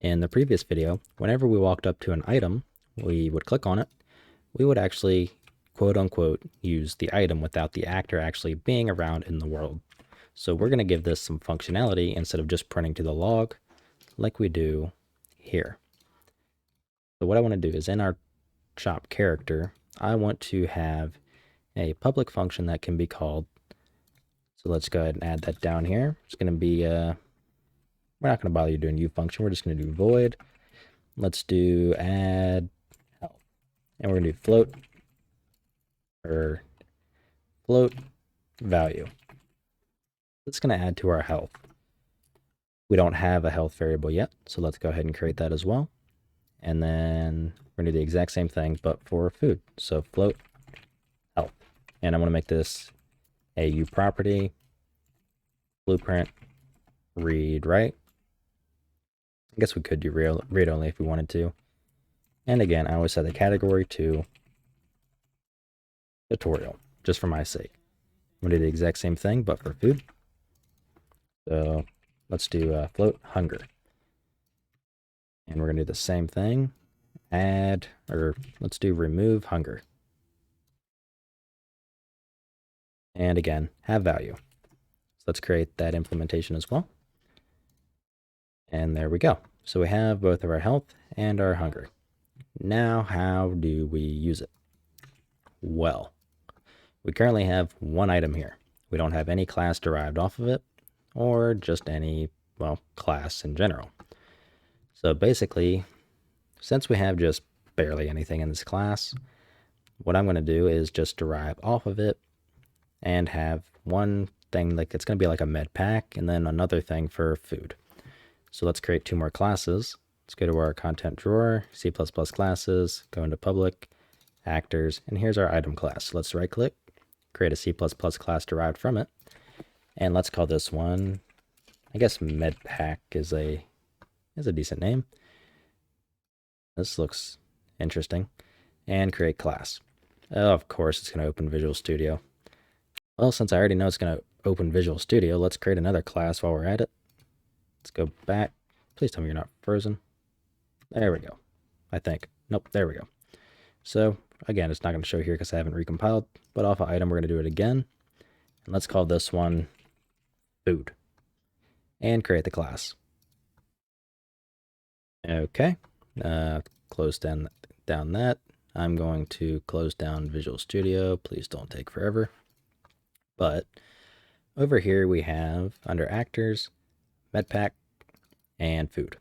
In the previous video, whenever we walked up to an item, we would click on it. We would actually, quote unquote, use the item without the actor actually being around in the world. So we're going to give this some functionality instead of just printing to the log like we do here. So what I want to do is in our shop character, I want to have a public function that can be called. So let's go ahead and add that down here. It's going to be, we're not going to bother you doing u function. We're just going to do void. Let's do add health. And we're going to do float or float value. It's going to add to our health. We don't have a health variable yet, so let's go ahead and create that as well. And then we're going to do the exact same thing, but for food. So float health. And I'm going to make this a u property, blueprint, read write. I guess we could do read only if we wanted to. And again, I always set the category to tutorial, just for my sake. I'm going to do the exact same thing, but for food. So let's do float hunger. And we're going to do the same thing. Add, or let's do remove hunger. And again, have value. So let's create that implementation as well. And there we go. So we have both of our health and our hunger. Now, how do we use it? Well, we currently have one item here. We don't have any class derived off of it, or just any, well, class in general. So basically, since we have just barely anything in this class, what I'm going to do is just derive off of it and have one thing, like it's going to be like a medpack, and then another thing for food. So let's create two more classes. Let's go to our content drawer, C++ classes, go into public, actors, and here's our item class. So let's right click, create a C++ class derived from it. And let's call this one, I guess medpack is a decent name. This looks interesting. And create class. Oh, of course, it's going to open Visual Studio. Well, since I already know it's going to open Visual Studio, let's create another class while we're at it. Let's go back. Please tell me you're not frozen. There we go. I think. Nope, there we go. So, again, it's not going to show here because I haven't recompiled, but off of item, we're going to do it again. And let's call this one food. And create the class. Okay. Close down that. I'm going to close down Visual Studio. Please don't take forever. But over here we have, under actors, medpack, and food.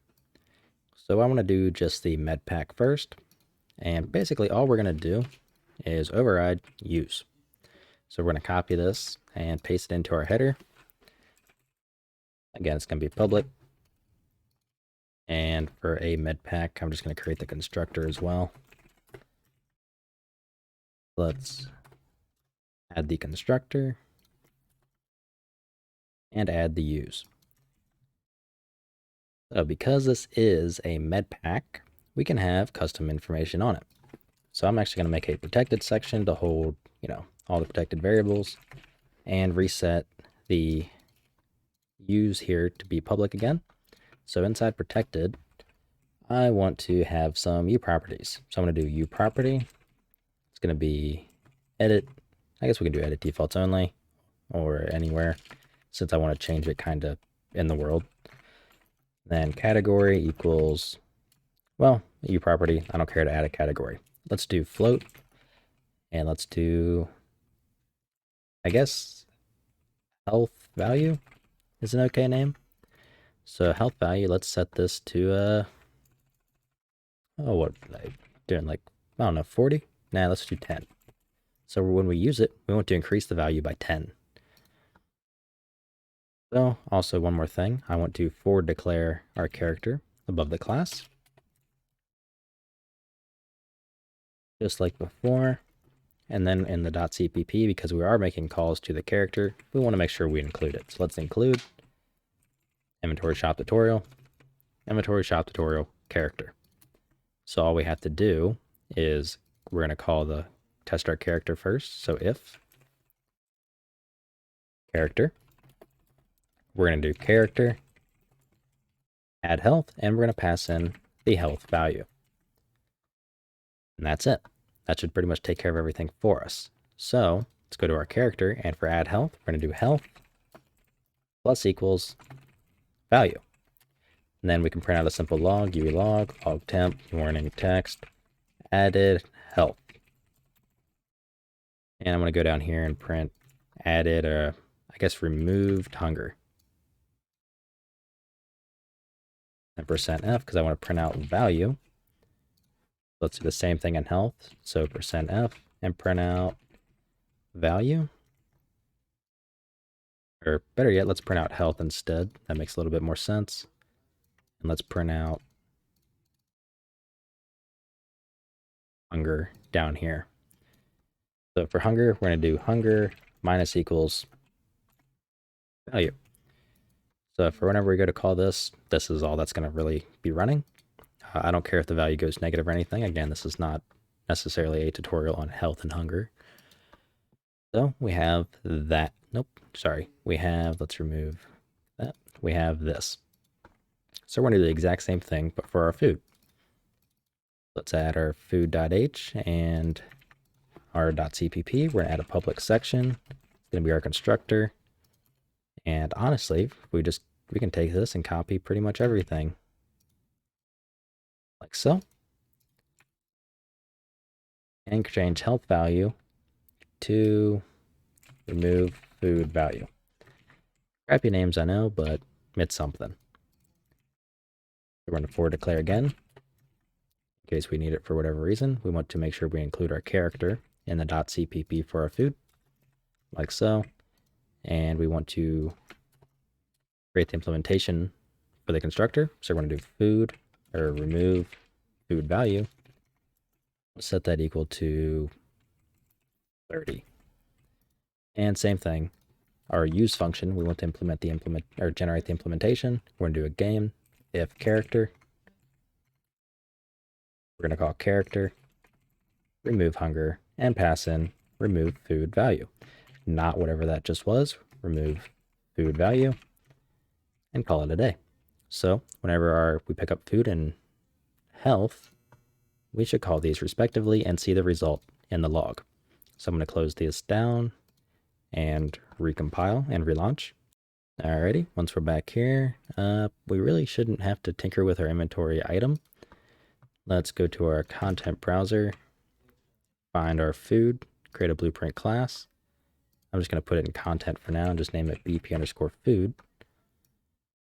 So I want to do just the medpack first. And basically all we're going to do is override use. So we're going to copy this and paste it into our header. Again, it's going to be public. And for a medpack, I'm just going to create the constructor as well. Let's add the constructor and add the use. So because this is a medpack, we can have custom information on it. So I'm actually going to make a protected section to hold, all the protected variables, and reset the use here to be public again. So inside protected, I want to have some u properties. So I'm going to do u property. It's going to be edit. I guess we can do edit defaults only or anywhere, since I want to change it kind of in the world. Then category equals, well, u property. I don't care to add a category. Let's do float. And let's do, I guess, health value is an okay name. So health value, let's set this to, what am I doing, like, I don't know, 40? Nah, let's do 10. So when we use it, we want to increase the value by 10. So also one more thing, I want to forward declare our character above the class. Just like before. And then in the .cpp, because we are making calls to the character, we want to make sure we include it. So let's include inventory shop tutorial character. So all we have to do is we're going to call the test our character first. So if character, we're going to do character add health, and we're going to pass in the health value. And that's it. That should pretty much take care of everything for us. So let's go to our character, and for add health, we're going to do health plus equals value. And then we can print out a simple log, UE log temp, warning text, added health. And I'm going to go down here and print added, I guess removed hunger. And %F, because I want to print out value. Let's do the same thing in health. So %F and print out value. Or better yet, let's print out health instead. That makes a little bit more sense. And let's print out hunger down here. So for hunger, we're going to do hunger minus equals value. So for whenever we go to call this, this is all that's going to really be running. I don't care if the value goes negative or anything. Again, this is not necessarily a tutorial on health and hunger. So we have that. Nope, sorry. We have, let's remove that. We have this. So we're going to do the exact same thing, but for our food. Let's add our food.h and our .cpp. We're going to add a public section. It's going to be our constructor. And honestly, we can take this and copy pretty much everything. Like so. And change health value to remove food value. Crappy names, I know, but it's something. We're going to for declare again. In case we need it for whatever reason, we want to make sure we include our character in the .cpp for our food. Like so. And we want to create the implementation for the constructor. So we're going to do food or remove food value. Set that equal to 30. And same thing, our use function, we want to generate the implementation. We're going to do a game if character. We're going to call character, remove hunger, and pass in remove food value. Not whatever that just was, remove food value, and call it a day. So whenever we pick up food and health, we should call these respectively and see the result in the log. So I'm going to close this down and recompile and relaunch. Alrighty, once we're back here, we really shouldn't have to tinker with our inventory item. Let's go to our content browser, find our food, create a blueprint class. I'm just going to put it in content for now and just name it BP_food.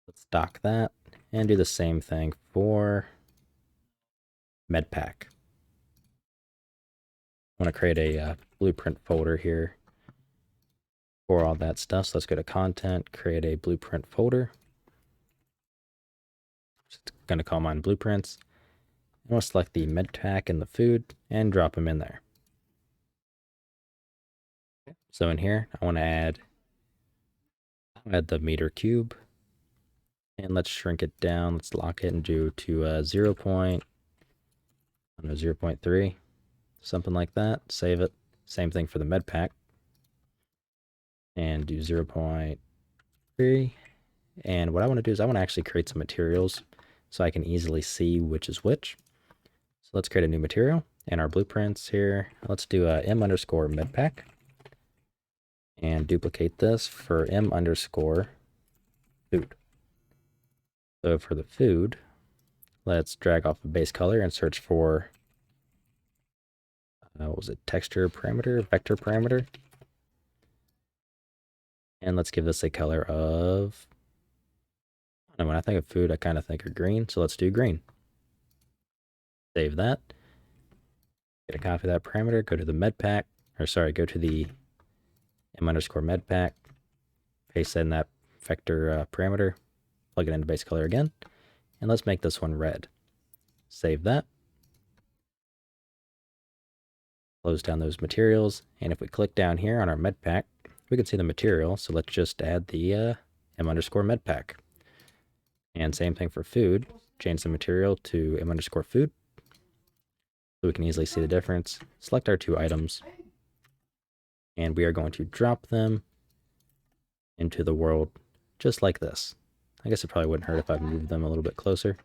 Let's dock that and do the same thing for medpack. I want to create a blueprint folder here for all that stuff. So let's go to content, create a blueprint folder. Just going to call mine blueprints. And we'll select the medpack and the food and drop them in there. So in here, I want to add the meter cube. And let's shrink it down. Let's lock it and do to 0.3, something like that. Save it. Same thing for the medpack. And do 0.3. And what I want to do is I want to actually create some materials so I can easily see which is which. So let's create a new material and our blueprints here. Let's do m_medpack and duplicate this for m_food. So for the food, let's drag off a base color and search for, what was it, texture parameter, vector parameter. And let's give this a color of, and when I think of food, I kind of think of green. So let's do green. Save that. Get a copy of that parameter, go to the medpack, go to the m_medpack, paste in that vector parameter, plug it into base color again, and let's make this one red. Save that. Close down those materials, and if we click down here on our medpack, we can see the material, so let's just add the m_medpack. And same thing for food, change the material to m_food, so we can easily see the difference. Select our two items, and we are going to drop them into the world just like this. I guess it probably wouldn't hurt if I moved them a little bit closer.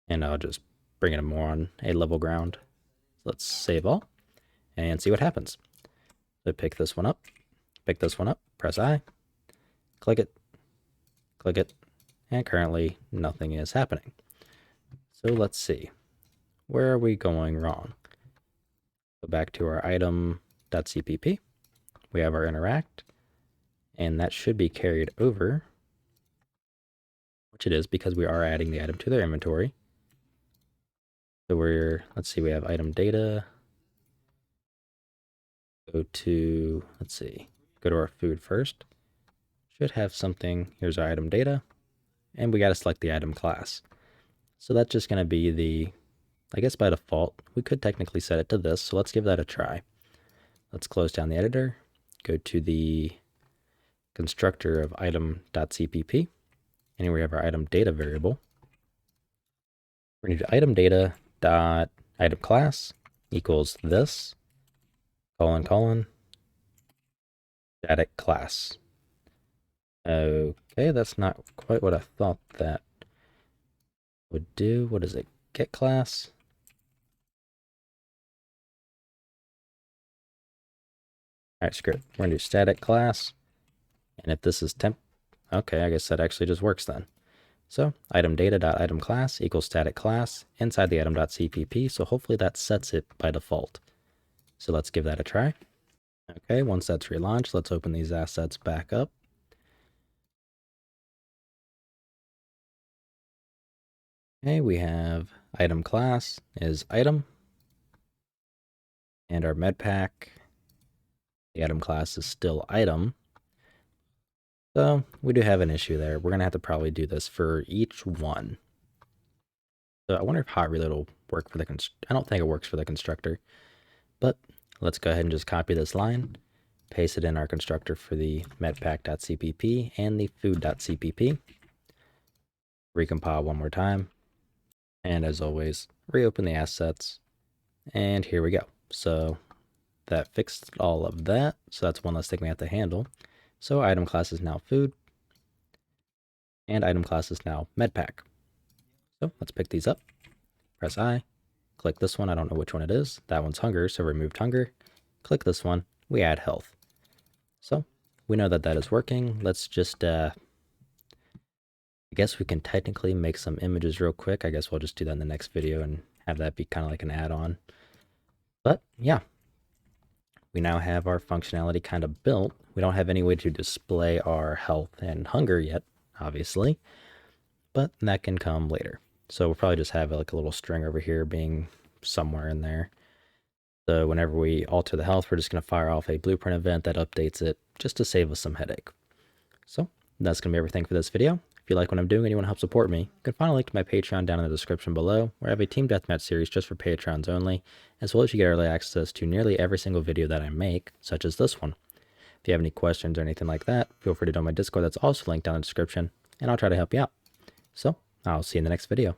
And I'll just bring it more on a level ground. Let's save all and see what happens. So pick this one up, press I, click it, and currently nothing is happening. So let's see. Where are we going wrong? Go back to our item.cpp. We have our interact, and that should be carried over, which it is because we are adding the item to their inventory. So let's see, we have item data. Go to our food first. Should have something. Here's our item data, and we got to select the item class. So that's just going to be I guess by default, we could technically set it to this, so let's give that a try. Let's close down the editor, go to the constructor of item.cpp, and here we have our item data variable. We're going to do item data dot item class equals this, static class. Okay, that's not quite what I thought that would do. What is it? Get class. All right, screw it. We're gonna do static class. And if this is temp, okay, I guess that actually just works then. So item data dot item class equals static class inside the item.cpp. So hopefully that sets it by default. So let's give that a try. Okay, once that's relaunched, let's open these assets back up. Okay, we have item class is item, and our medpack, the item class is still item. So we do have an issue there. We're gonna have to probably do this for each one. So I wonder if hot reload will work for the I don't think it works for the constructor, but let's go ahead and just copy this line, paste it in our constructor for the medpack.cpp and the food.cpp. Recompile one more time. And as always, reopen the assets. And here we go. So that fixed all of that. So that's one less thing we have to handle. So item class is now food. And item class is now medpack. So let's pick these up. Press I. Click this one. I don't know which one it is. That one's hunger, so removed hunger. Click this one. We add health. So we know that that is working. Let's just I guess we can technically make some images real quick. I guess we'll just do that in the next video and have that be kind of like an add-on. But yeah, we now have our functionality kind of built. We don't have any way to display our health and hunger yet, obviously, but that can come later. So we'll probably just have like a little string over here being somewhere in there. So whenever we alter the health, we're just going to fire off a blueprint event that updates it just to save us some headache. So that's going to be everything for this video. If you like what I'm doing and you want to help support me, you can find a link to my Patreon down in the description below, where I have a Team Deathmatch series just for Patrons only, as well as you get early access to nearly every single video that I make, such as this one. If you have any questions or anything like that, feel free to join my Discord that's also linked down in the description, and I'll try to help you out. So, I'll see you in the next video.